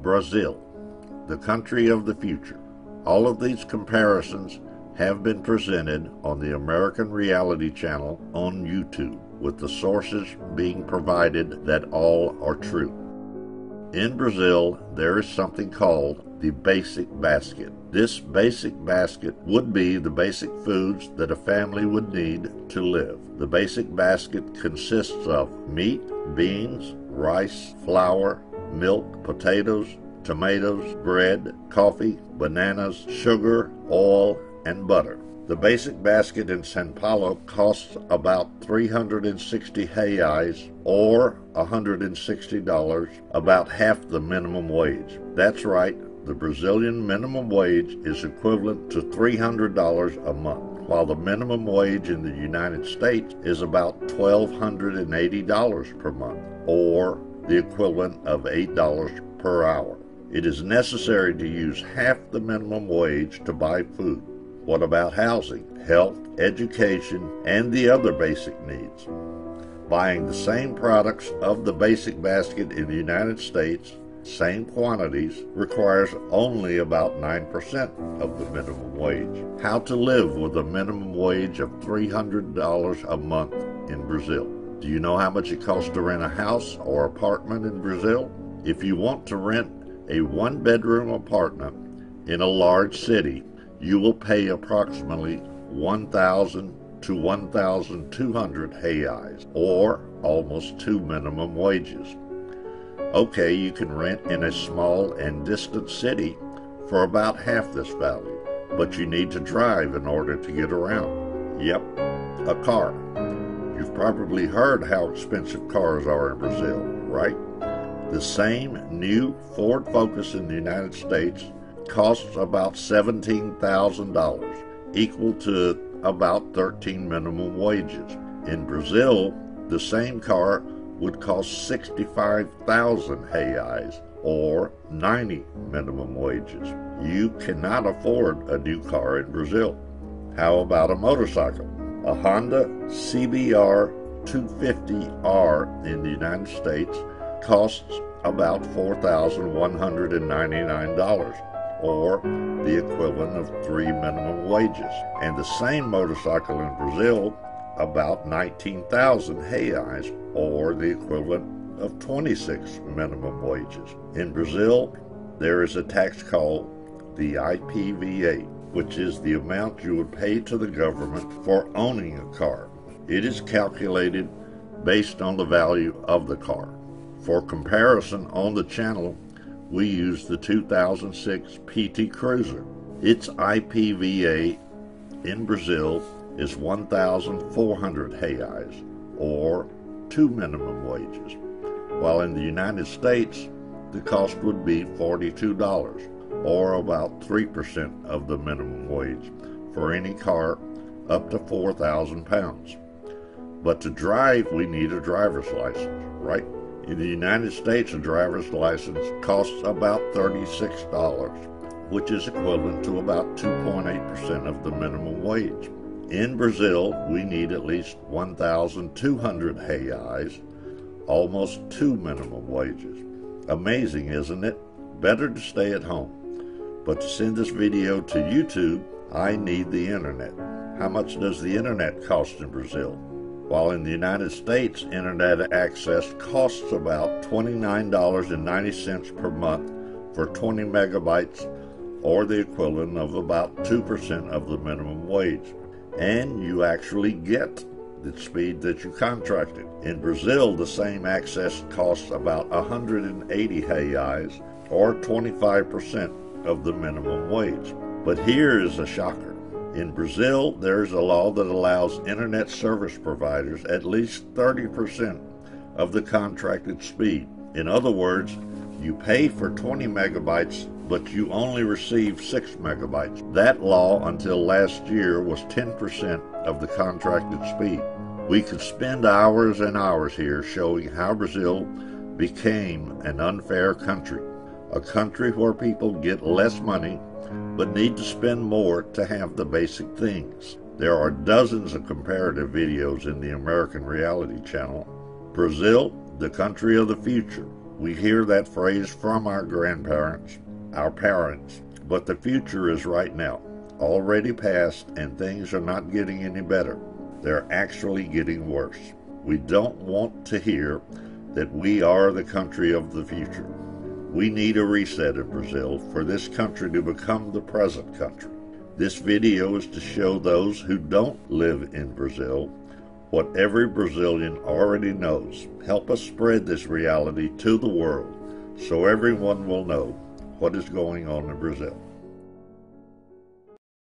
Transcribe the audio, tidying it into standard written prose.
Brazil, the country of the future. All of these comparisons have been presented on the American Reality Channel on YouTube, with the sources being provided that all are true. In Brazil, there is something called the basic basket. This basic basket would be the basic foods that a family would need to live. The basic basket consists of meat, beans, rice, flour, milk, potatoes, tomatoes, bread, coffee, bananas, sugar, oil, and butter. The basic basket in São Paulo costs about 360 reais, or $160, about half the minimum wage. That's right, the Brazilian minimum wage is equivalent to $300 a month, while the minimum wage in the United States is about $1,280 per month, or the equivalent of $8 per hour. It is necessary to use half the minimum wage to buy food. What about housing, health, education, and the other basic needs? Buying the same products of the basic basket in the United States, same quantities, requires only about 9% of the minimum wage. How to live with a minimum wage of $300 a month in Brazil? Do you know how much it costs to rent a house or apartment in Brazil? If you want to rent a one-bedroom apartment in a large city, you will pay approximately 1,000 to 1,200 reais, or almost 2 minimum wages. Okay, you can rent in a small and distant city for about half this value, but you need to drive in order to get around. Yep, a car. You've probably heard how expensive cars are in Brazil, right? The same new Ford Focus in the United States costs about $17,000, equal to about 13 minimum wages. In Brazil, the same car would cost 65,000 reais, or 90 minimum wages. You cannot afford a new car in Brazil. How about a motorcycle? A Honda CBR 250R in the United States costs about $4,199, or the equivalent of 3 minimum wages. And the same motorcycle in Brazil, about 19,000 reais, or the equivalent of 26 minimum wages. In Brazil, there is a tax called the IPVA, which is the amount you would pay to the government for owning a car. It is calculated based on the value of the car. For comparison, on the channel, we use the 2006 PT Cruiser. Its IPVA in Brazil is 1,400 reais, or 2 minimum wages, while in the United States, the cost would be $42, or about 3% of the minimum wage, for any car up to 4,000 pounds. But to drive, we need a driver's license, right? In the United States, a driver's license costs about $36, which is equivalent to about 2.8% of the minimum wage. In Brazil, we need at least 1,200 reais, almost 2 minimum wages. Amazing, isn't it? Better to stay at home. But to send this video to YouTube, I need the internet. How much does the internet cost in Brazil? While in the United States, internet access costs about $29.90 per month for 20 megabytes, or the equivalent of about 2% of the minimum wage. And you actually get the speed that you contracted. In Brazil, the same access costs about 180 reais, or 25% of the minimum wage. But here is a shocker. In Brazil, there is a law that allows internet service providers at least 30% of the contracted speed. In other words, you pay for 20 megabytes, but you only receive 6 megabytes. That law, until last year, was 10% of the contracted speed. We could spend hours and hours here showing how Brazil became an unfair country, a country where people get less money but need to spend more to have the basic things. There are dozens of comparative videos in the American Reality Channel. Brazil, the country of the future. We hear that phrase from our grandparents, our parents, but the future is right now, already past, and things are not getting any better. They're actually getting worse. We don't want to hear that we are the country of the future. We need a reset in Brazil for this country to become the present country. This video is to show those who don't live in Brazil what every Brazilian already knows. Help us spread this reality to the world so everyone will know what is going on in Brazil.